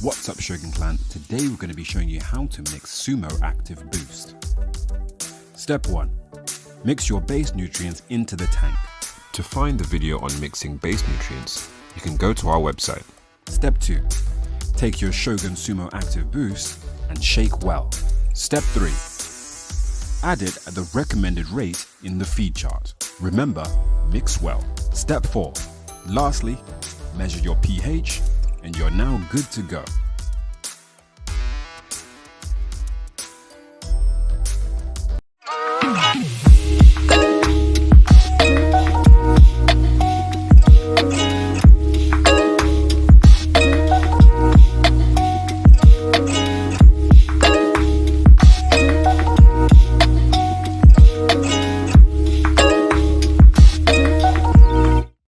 What's up, Shogun Clan? Today we're going to be showing you how to mix Sumo Active Boost. Step 1. Mix your base nutrients into the tank. To find the video on mixing base nutrients, you can go to our website. Step 2. Take your Shogun Sumo Active Boost and shake well. Step 3. Add it at the recommended rate in the feed chart. Remember, mix well. Step 4. Lastly, measure your pH and you're now good to go.